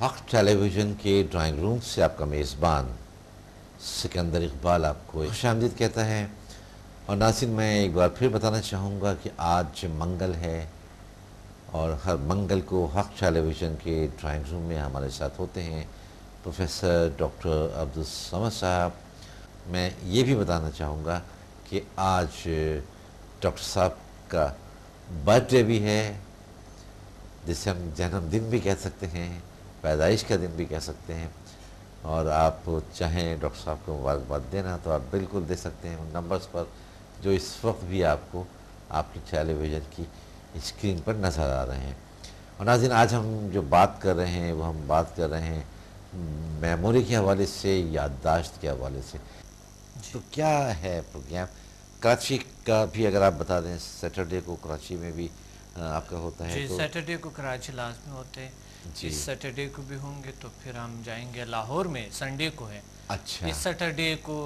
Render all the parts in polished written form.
حق ٹیلی ویژن کے drawing room سے آپ کا میزبان سکندر اقبال آپ کو خوش آمدید کہتا ہے۔ اور ناظرین، میں ایک بار پھر بتانا چاہوں گا کہ آج منگل ہے اور ہر منگل کو حق ٹیلی ویژن کے ڈرائنگ روم میں ہمارے ساتھ ہوتے ہیں پروفیسر ڈاکٹر عبدالصمد صاحب۔ میں یہ بھی بتانا چاہوں گا کہ آج ڈاکٹر صاحب کا برتھ ڈے بھی ہے، جسے ہم جنم دن بھی کہہ سکتے ہیں، پیدائش کا دن بھی کہہ سکتے ہیں۔ اور آپ چاہیں ڈاکٹر صاحب کو مبارکباد دینا تو آپ بالکل دے سکتے ہیں ان نمبرز پر جو اس وقت بھی آپ کو آپ کی ٹیلی ویژن کی اسکرین پر نظر آ رہے ہیں۔ اور ناظرین، آج ہم جو بات کر رہے ہیں وہ ہم بات کر رہے ہیں میموری کے حوالے سے، یادداشت کے حوالے سے۔ تو کیا ہے پروگرام؟ کراچی کا بھی اگر آپ بتا دیں، سیٹرڈے کو کراچی میں بھی آپ کا ہوتا ہے؟ جی، تو سیٹرڈے کو کراچی لازمی ہوتے ہیں۔ جی، اس سیٹرڈے کو بھی ہوں گے تو پھر ہم جائیں گے لاہور میں، سنڈے کو ہے۔ اچھا، اس سیٹرڈے کو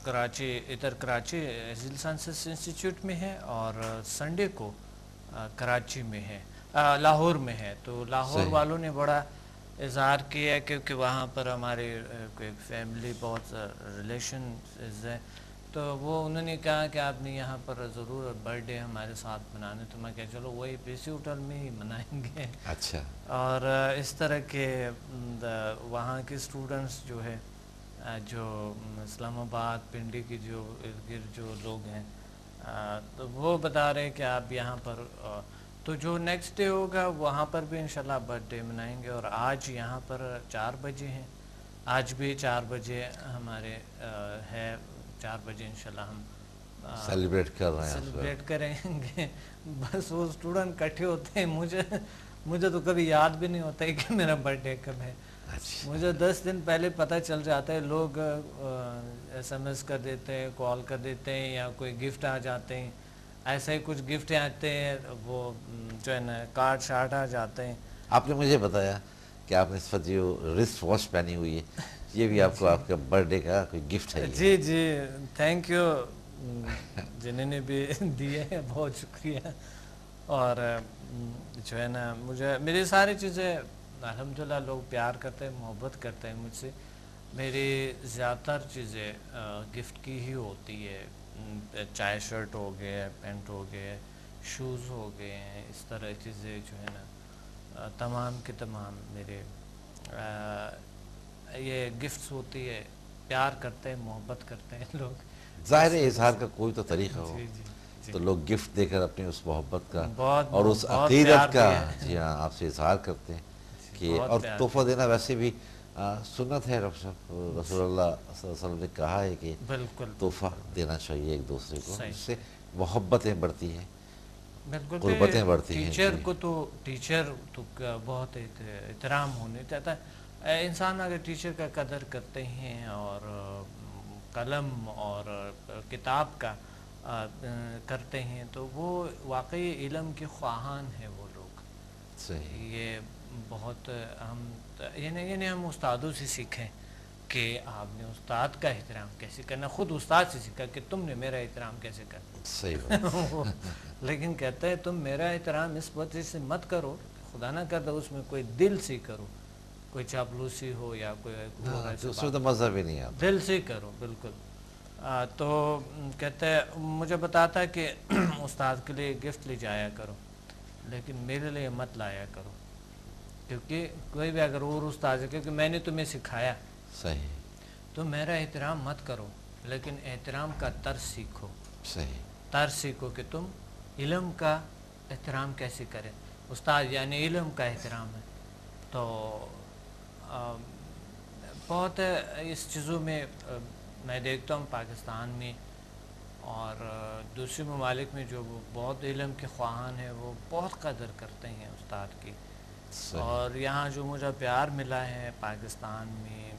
کراچی، ادھر کراچی ایزیل سائنسز انسٹیٹیوٹ میں ہے، اور سنڈے کو کراچی میں ہے، لاہور میں ہے۔ تو لاہور صحیح، والوں نے بڑا اظہار کیا ہے کیونکہ وہاں پر ہمارے کوئی فیملی بہت ریلیشن ہے، تو وہ انہوں نے کہا کہ آپ نے یہاں پر ضرور برتھ ڈے ہمارے ساتھ منانے، تو میں کہا چلو وہی پیسی ہوٹل میں ہی منائیں گے۔ اچھا، اور اس طرح کے وہاں کے اسٹوڈنٹس جو ہے، جو اسلام آباد پنڈی کی جو ارد گرد جو لوگ ہیں، تو وہ بتا رہے کہ آپ یہاں پر، تو جو نیکسٹ ڈے ہوگا وہاں پر بھی انشاءاللہ برتھ ڈے منائیں گے۔ اور آج یہاں پر 4 بجے ہیں، آج بھی 4 بجے ہمارے ہے، 4 بجے انشاءاللہ ہم سیلیبریٹ کر رہے ہیں اس سیلیبریٹ وقت۔ کریں گے۔ بس وہ اسٹوڈنٹ کٹھے ہوتے ہیں، مجھے تو کبھی یاد بھی نہیں ہوتا ہے کہ میرا برتھ ڈے کب ہے۔ اچھا، مجھے 10 دن پہلے پتہ چل جاتا ہے، لوگ ایس ایم ایس کر دیتے ہیں، کال کر دیتے ہیں، یا کوئی گفٹ آ جاتے ہیں، ایسے ہی کچھ گفٹ آتے ہیں، وہ جو ہے نا کارڈ شارٹ آ جاتے ہیں۔ آپ نے مجھے بتایا کہ آپ نے اس وقت جو رسٹ واچ پہنی ہوئی ہے، یہ بھی آپ کو جی آپ کا برتھ ڈے کا کوئی گفٹ ہے؟ جی جی، تھینک یو جنہوں نے بھی دیے ہیں، بہت شکریہ۔ اور جو ہے نا مجھے میری ساری چیزیں الحمدللہ لوگ پیار کرتے ہیں، محبت کرتے ہیں مجھ سے۔ میری زیادہ تر چیزیں گفٹ کی ہی ہوتی ہے، چائے شرٹ ہو گئے، پینٹ ہو گئے، شوز ہو گئے ہیں، اس طرح چیزیں جو ہے نا تمام کے تمام میرے یہ گفٹس ہوتی ہے۔ پیار کرتے ہیں، محبت کرتے ہیں لوگ، ظاہر اس ہے وجہ اظہار سے۔ کا کوئی تو طریقہ ہو، جی جی جی، تو لوگ گفٹ دے کر اپنی اس محبت کا بہت اور اس بہت پیار عقیدت کا، دیا ہے، جی ہاں، آپ سے اظہار کرتے ہیں کہ، بہت اور پیار تحفہ دیا، دینا ویسے بھی سنت ہے۔ رسول اللہ صلی اللہ علیہ وسلم نے کہا ہے کہ بالکل تحفہ بالکل دینا چاہیے ایک دوسرے کو، صحیح اس سے صحیح، محبتیں بڑھتی ہیں، بالکل۔ پہ قربتیں بڑھتی ہیں۔ ٹیچر جی، کو تو بہت احترام ہونے چاہتا ہے انسان، اگر ٹیچر کا قدر کرتے ہیں اور قلم اور کتاب کا کرتے ہیں تو وہ واقعی علم کے خواہان ہیں وہ لوگ۔ صحیح، یہ بہت ہم یعنی ہم استادوں سے سیکھیں کہ آپ نے استاد کا احترام کیسے کرنا، خود استاد سے سیکھا کہ تم نے میرا احترام کیسے صحیح کرنا۔ بات، لیکن کہتا ہے تم میرا احترام اس وجہ سے مت کرو، خدا نہ کرتا اس میں کوئی دل سے کرو، کوئی چاپلوسی ہو یا کوئی اور ایسے اس میں بات، تو مزہ بھی نہیں آتا۔ دل سے کرو، بالکل۔ تو کہتا ہے، مجھے بتاتا ہے کہ استاد کے لیے گفٹ لے جایا کرو، لیکن میرے لیے مت لایا کرو، کیونکہ کوئی بھی اگر اور استاد ہے، کیونکہ میں نے تمہیں سکھایا صحیح، تو میرا احترام مت کرو، لیکن احترام کا طرز سیکھو، صحیح، طرز سیکھو کہ تم علم کا احترام کیسے کریں۔ استاد یعنی علم کا احترام ہے۔ تو بہت اس چیزوں میں میں دیکھتا ہوں پاکستان میں اور دوسرے ممالک میں جو بہت علم کے خواہان ہیں وہ بہت قدر کرتے ہیں استاد کی۔ صحیح، اور یہاں جو مجھے پیار ملا ہے پاکستان میں،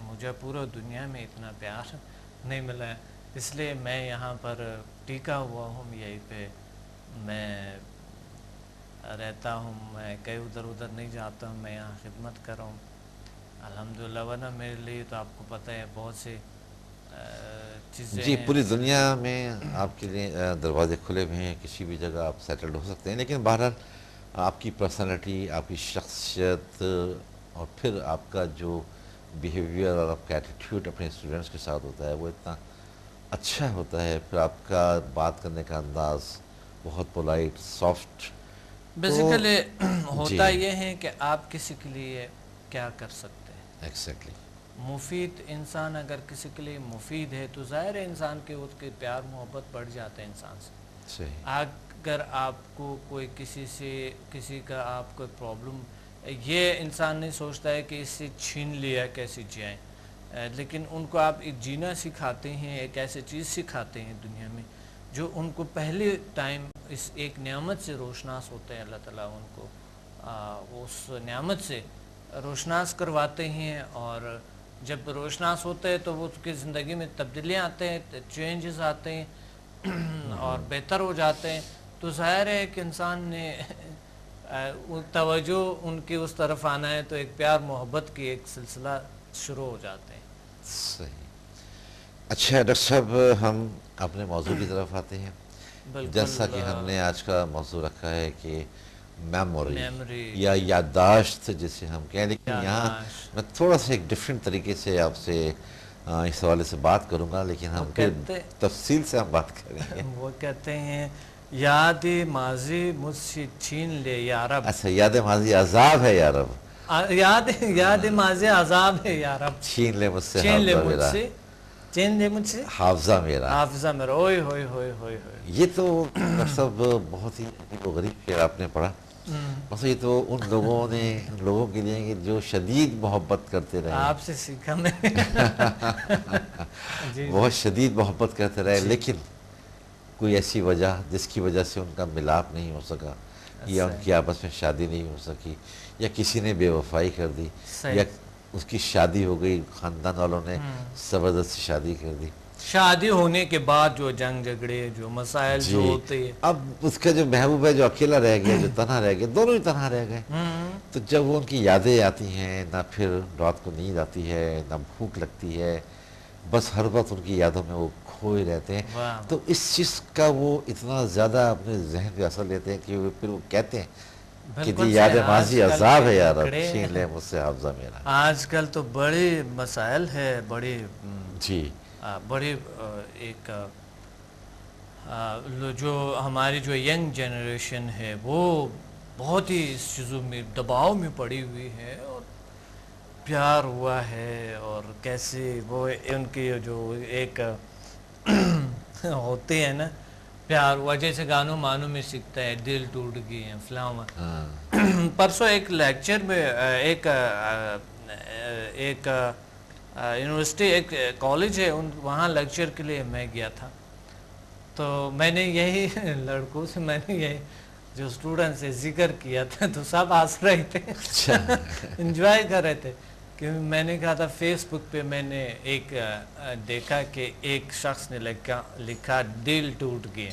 مجھے پورا دنیا میں اتنا پیار نہیں ملا ہے، اس لیے میں یہاں پر ٹکا ہوا ہوں، یہیں پہ میں رہتا ہوں، میں کہیں ادھر نہیں جاتا ہوں، میں یہاں خدمت کر رہا ہوں الحمدللہ۔ ورنہ میرے لیے تو آپ کو پتہ ہے بہت سے چیزیں جی، ہیں پوری اس طرح دنیا کی۔ میں آپ کے لیے دروازے کھلے ہوئے ہیں، کسی بھی جگہ آپ سیٹلڈ ہو سکتے ہیں، لیکن بہرحال آپ کی پرسنالٹی، آپ کی شخصیت اور پھر آپ کا جو بیہیویئر اور آپ کا ایٹیٹیوڈ اپنے اسٹوڈنٹس کے ساتھ ہوتا ہے وہ اتنا اچھا ہوتا ہے، پھر آپ کا بات کرنے کا انداز بہت پولائٹ، سافٹ. بیسیکلی ہوتا جی یہ ہے کہ آپ کسی کے لیے کیا کر سکتے ہیں. ایگزیکٹلی. مفید انسان اگر کسی کے لیے مفید ہے تو ظاہر ہے انسان کے اس کے پیار محبت بڑھ جاتے ہیں انسان سے. صحیح. اگر آپ کو کوئی کسی کا آپ کو پرابلم، یہ انسان نہیں سوچتا ہے کہ اس سے چھین لیا کیسے جائیں، لیکن ان کو آپ ایک جینا سکھاتے ہیں، ایک ایسی چیز سکھاتے ہیں دنیا میں جو ان کو پہلے ٹائم اس ایک نعمت سے روشناس ہوتے ہیں. اللہ تعالیٰ ان کو اس نعمت سے روشناس کرواتے ہیں، اور جب روشناس ہوتے ہیں تو وہ اس کی زندگی میں تبدیلیاں آتے ہیں، چینجز آتے ہیں اور بہتر ہو جاتے ہیں. تو ظاہر ہے کہ انسان نے توجہ ان کی اس طرف آنا ہے تو ایک پیار محبت کی ایک سلسلہ شروع ہو جاتے ہیں. صحیح. اچھا ڈاکٹر صاحب، ہم اپنے موضوع کی طرف آتے ہیں. جیسا کہ ہم نے آج کا موضوع رکھا ہے کہ میموری یا یادداشت جسے ہم کہیں، لیکن یہاں میں تھوڑا سا ایک ڈفرینٹ طریقے سے آپ سے اس حوالے سے بات کروں گا، لیکن ہم پھر تفصیل سے ہم بات کریں گے. وہ کہتے ہیں یاد ماضی مجھ سے چھین لے یا رب. اچھا، یاد ماضی عذاب ہے یا رب. یاد ماضی عذاب ہے یا رب. چھین لے مجھ سے حافظہ میرا. حافظہ میرا. اوئے ہوئے ہوئے ہوئے ہوئے. یہ تو سب بہت ہی غریب شعر آپ نے پڑھا. بس یہ تو ان لوگوں کے لیے کہ جو شدید محبت کرتے رہے. آپ سے سیکھا میں. بہت شدید محبت کرتے رہے، لیکن کوئی ایسی وجہ جس کی وجہ سے ان کا ملاپ نہیں ہو سکا، یا ان کی آپس میں شادی نہیں ہو سکی، یا کسی نے بے وفائی کر دی، یا اس کی شادی ہو گئی، خاندان والوں نے زبردستی شادی کر دی. شادی ہونے کے بعد جو جنگ جھگڑے، جو مسائل جو ہوتے ہیں، اب اس کا جو محبوب ہے جو اکیلا رہ گیا، جو تنہا رہ گیا، دونوں ہی تنہا رہ گئے. تو جب وہ ان کی یادیں آتی ہیں، نہ پھر رات کو نیند آتی ہے، نہ بھوک لگتی ہے، بس ہر وقت ان کی یادوں میں وہ کھوئے رہتے ہیں. تو اس چیز کا وہ اتنا زیادہ اپنے ذہن پہ اثر لیتے ہیں کہ پھر وہ کہتے ہیں کہ جی یاد ماضی عذاب ہے یا رب، چھین لے مجھ سے حافظہ میرا. آج کل تو بڑے مسائل ہے، بڑے بڑے ایک جو ہماری جو ینگ جنریشن ہے وہ بہت ہی اس چیزوں میں دباؤ میں پڑی ہوئی ہے، اور پیار ہوا ہے اور کیسے وہ ان کی جو ایک ہوتے ہیں نا، پیار ہوا جیسے گانوں مانوں میں سیکھتا ہے، دل ٹوٹ گئے ہیں فلاں. پرسوں ایک لیکچر میں ایک یونیورسٹی، ایک کالج ہے، وہاں لیکچر کے لیے میں گیا تھا. تو میں نے یہی لڑکوں سے میں نے یہی جو اسٹوڈنٹ سے ذکر کیا تھا، تو سب ہنس رہے تھے، انجوائے کر رہے تھے. کہ میں نے کہا تھا فیس بک پہ میں نے ایک دیکھا کہ ایک شخص نے لکھا دل ٹوٹ گئے.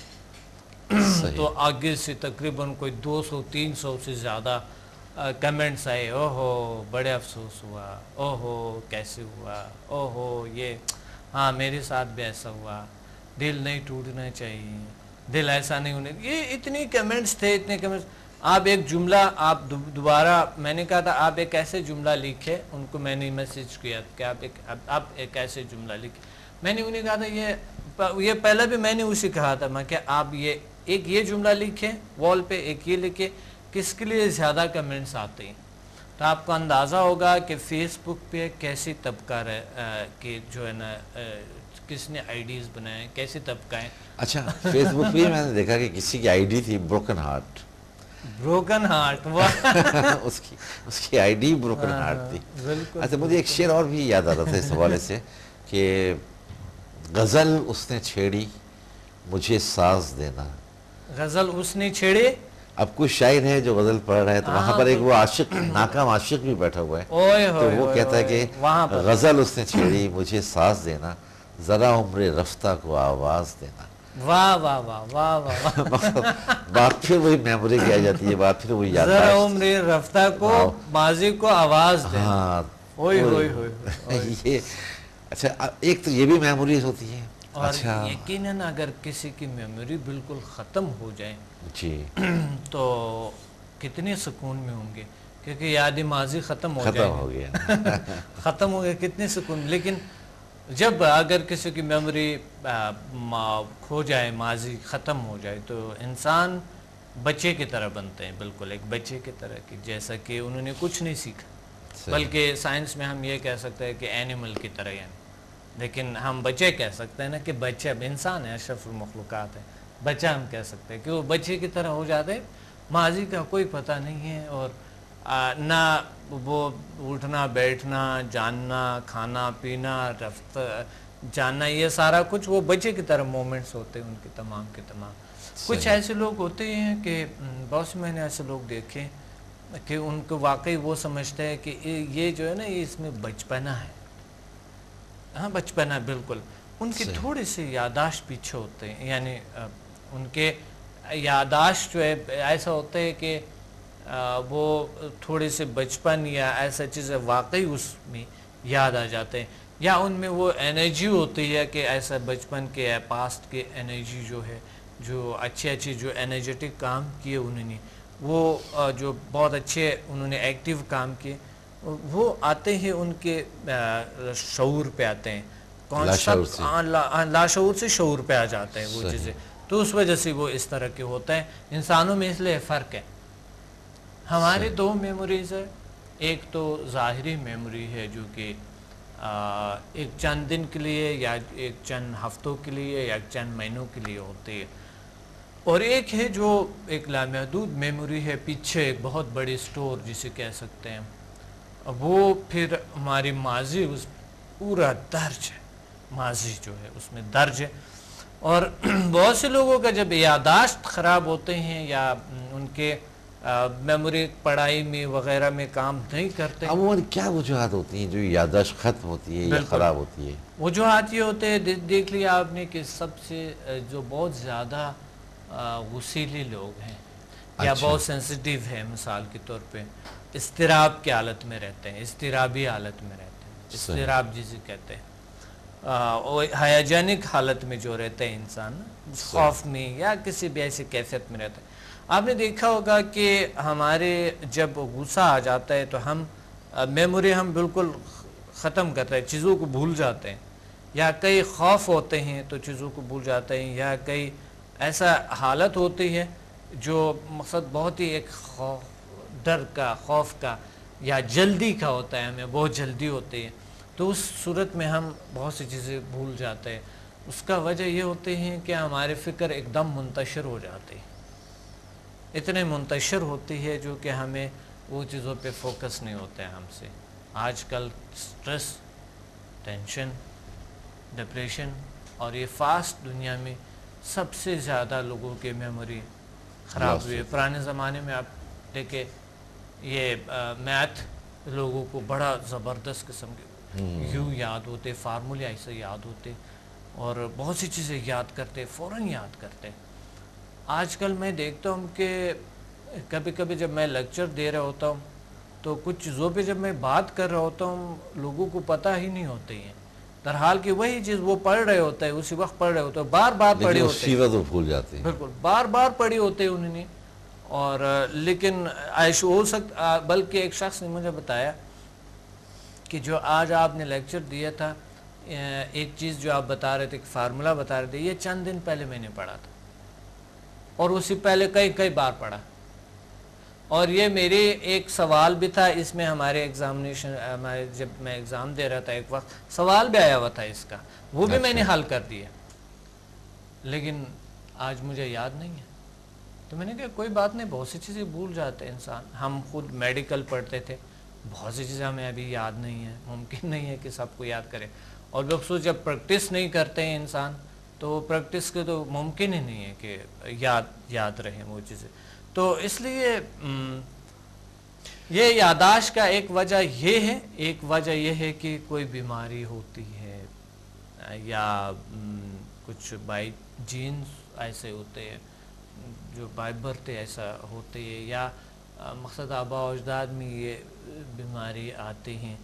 تو آگے سے تقریباً کوئی 200-300 سے زیادہ کمنٹس آئے، او ہو بڑے افسوس ہوا، او ہو کیسے ہوا، او ہو یہ ہاں میرے ساتھ بھی ایسا ہوا، دل نہیں ٹوٹنا چاہیے، دل ایسا نہیں ہونے. یہ اتنی کمنٹس تھے، اتنے کمنٹس. آپ ایک جملہ آپ دوبارہ، میں نے کہا تھا آپ ایک ایسے جملہ لکھے، ان کو میں نے میسیج کیا کہ آپ ایک ایسے جملہ لکھے. میں نے انہیں کہا تھا یہ پہلے بھی میں نے اسی کہا تھا، میں کہ آپ یہ جملہ لکھیں وال پہ، ایک یہ لکھے، کس کے لیے زیادہ کمنٹس آتے ہیں. تو آپ کو اندازہ ہوگا کہ فیس بک پہ کیسی طبقہ کہ جو ہے نا کس نے آئی ڈیز بنائے، کیسے طبقہ ہیں. اچھا، فیس بک پہ میں نے دیکھا کہ کسی کی آئی ڈی تھی بروکن ہارٹ. اس کی آئی ڈی بروکن ہارٹ تھی. اچھا، مجھے ایک شعر اور بھی یاد آتا تھا اس حوالے سے کہ غزل اس نے چھیڑی مجھے ساز دینا. غزل اس نے چھیڑی. اب کوئی شاعر ہے جو غزل پڑھ رہا ہے تو وہاں پر ایک وہ عاشق، ناکام عاشق بھی بیٹھا ہوا ہے، تو وہ کہتا ہے کہ غزل اس نے چھیڑی مجھے ساز دینا، ذرا عمر رفتہ کو آواز دینا. واہ واہ واہ واہ واہ. بات پھر وہی میموری کی آ جاتی ہے، بات پھر وہی یاد. ذرا عمر رفتہ کو ماضی کو آواز دینا. ہاں ہوئے ہوئے ہوئے. یہ اچھا، ایک تو یہ بھی میموریز ہوتی ہیں. اور یقیناً اگر کسی کی میموری بالکل ختم ہو جائے جی تو کتنے سکون میں ہوں گے، کیونکہ یاد ماضی ختم ہو ختم جائے ہو گیا ختم ہو گیا، کتنے سکون. لیکن جب اگر کسی کی میموری کھو جائے، ماضی ختم ہو جائے، تو انسان بچے کی طرح بنتے ہیں، بالکل ایک بچے کی طرح، کہ جیسا کہ انہوں نے کچھ نہیں سیکھا. بلکہ سائنس میں ہم یہ کہہ سکتے ہیں کہ اینیمل کی طرح، یعنی لیکن ہم بچے کہہ سکتے ہیں نا کہ بچہ انسان ہے، اشرف المخلوقات ہے، بچہ ہم کہہ سکتے ہیں کہ وہ بچے کی طرح ہو جاتے ہیں. ماضی کا کوئی پتہ نہیں ہے، اور نہ وہ اٹھنا بیٹھنا، جاننا، کھانا پینا، جاننا، یہ سارا کچھ وہ بچے کی طرح مومنٹس ہوتے ہیں ان کے تمام کے تمام. کچھ ایسے لوگ ہوتے ہیں کہ بہت سے میں نے ایسے لوگ دیکھے کہ ان کو واقعی وہ سمجھتے ہیں کہ یہ جو ہے نا، یہ اس میں بچپنا ہے. ہاں بچپنا بالکل. ان کی تھوڑی سی یاداشت پیچھے ہوتے ہیں، یعنی ان کے یاداشت جو ہے ایسا ہوتا ہے کہ وہ تھوڑے سے بچپن یا ایسا چیزیں واقعی اس میں یاد آ جاتے ہیں، یا ان میں وہ انرجی ہوتی ہے کہ ایسا بچپن کے پاسٹ کے انرجی جو ہے، جو اچھے جو انرجیٹک کام کیے انہوں نے، وہ جو بہت اچھے انہوں نے ایکٹیو کام کیے، وہ آتے ہیں ان کے شعور پہ آتے ہیں، لاشعور سے شعور پہ آ جاتے ہیں وہ چیزیں. تو اس وجہ سے وہ اس طرح کے ہوتا ہے. انسانوں میں اس لیے فرق ہے. ہمارے دو میموریز ہے، ایک تو ظاہری میموری ہے جو کہ ایک چند دن کے لیے یا ایک چند ہفتوں کے لیے یا چند مہینوں کے لیے ہوتی ہے، اور ایک ہے جو ایک لامحدود میموری ہے، پیچھے ایک بہت بڑی سٹور جسے کہہ سکتے ہیں. وہ پھر ہماری ماضی اس پورا درج ہے، ماضی جو ہے اس میں درج ہے. اور بہت سے لوگوں کا جب یاداشت خراب ہوتے ہیں یا ان کے میموری پڑھائی میں وغیرہ میں کام نہیں کرتے، عموماً کیا وجوہات ہوتی ہیں جو یاداشت ختم ہوتی ہے یا خراب ہوتی ہے؟ وجوہات یہ ہوتے ہیں، دیکھ لیا آپ نے کہ سب سے جو بہت زیادہ غصیلی لوگ ہیں یا بہت سینسیٹیو ہیں، مثال کے طور پہ اضطراب کی حالت میں رہتے ہیں، اضطرابی حالت میں رہتے ہیں، اضطراب جسے کہتے ہیں، ہیجانک حالت میں جو رہتے ہیں انسان، خوف میں یا کسی بھی ایسی کیفیت میں رہتے ہیں. آپ نے دیکھا ہوگا کہ ہمارے جب غصہ آ جاتا ہے تو ہم میموری ہم بالکل ختم کرتے ہیں، چیزوں کو بھول جاتے ہیں، یا کئی خوف ہوتے ہیں تو چیزوں کو بھول جاتے ہیں، یا کئی ایسا حالت ہوتی ہے جو مقصد بہت ہی ایک ڈر کا، خوف کا یا جلدی کا ہوتا ہے، ہمیں بہت جلدی ہوتی ہے، تو اس صورت میں ہم بہت سی چیزیں بھول جاتے ہیں. اس کا وجہ یہ ہوتے ہیں کہ ہمارے فکر ایک دم منتشر ہو جاتے ہیں، اتنے منتشر ہوتی ہے جو کہ ہمیں وہ چیزوں پہ فوکس نہیں ہوتے ہیں ہم سے. آج کل سٹریس، ٹینشن، ڈپریشن اور یہ فاسٹ دنیا میں سب سے زیادہ لوگوں کے میموری خراب ہوئی ہے. پرانے زمانے میں آپ دیکھیں یہ میتھ لوگوں کو بڑا زبردست قسم کے یوں یاد ہوتے، فارمولے ایسے یاد ہوتے اور بہت سی چیزیں یاد کرتے، فوراً یاد کرتے. آج کل میں دیکھتا ہوں کہ کبھی کبھی جب میں لیکچر دے رہا ہوتا ہوں تو کچھ چیزوں پہ جب میں بات کر رہا ہوتا ہوں لوگوں کو پتہ ہی نہیں ہوتی ہیں، درحال کہ وہی چیز وہ پڑھ رہے ہوتے ہیں، اسی وقت پڑھ رہے ہوتے ہیں، بار بار پڑھی ہوتے ہیں، تو بھول جاتے ہیں، بالکل بار بار پڑھی ہوتے ہیں انہوں نے. اور لیکن ہو سکتا، بلکہ ایک شخص نے مجھے بتایا کہ جو آج آپ نے لیکچر دیا تھا، ایک چیز جو آپ بتا رہے تھے، ایک فارمولہ بتا رہے تھے، یہ چند دن پہلے میں نے پڑھا تھا اور اسی پہلے کئی بار پڑھا. اور یہ میرے ایک سوال بھی تھا اس میں، ہمارے ایگزامینیشن، ہمارے جب میں ایگزام دے رہا تھا ایک وقت سوال بھی آیا ہوا تھا اس کا، وہ بھی میں نے حل کر دیا، لیکن آج مجھے یاد نہیں ہے. تو میں نے کہا کوئی بات نہیں، بہت سی چیزیں بھول جاتے ہیں انسان. ہم خود میڈیکل پڑھتے تھے، بہت سی چیزیں ہمیں ابھی یاد نہیں ہیں، ممکن نہیں ہے کہ سب کو یاد کرے. اور بخصوص جب پریکٹس نہیں کرتے ہیں انسان تو پریکٹس کے تو ممکن ہی نہیں ہے کہ یاد رہیں وہ چیزیں. تو اس لیے یہ یاداشت کا ایک وجہ یہ ہے، ایک وجہ یہ ہے کہ کوئی بیماری ہوتی ہے یا کچھ بائی جینز ایسے ہوتے ہیں جو بائی برتھ ایسا ہوتے ہیں، یا مقصد آباء و اجداد میں یہ بیماری آتی ہیں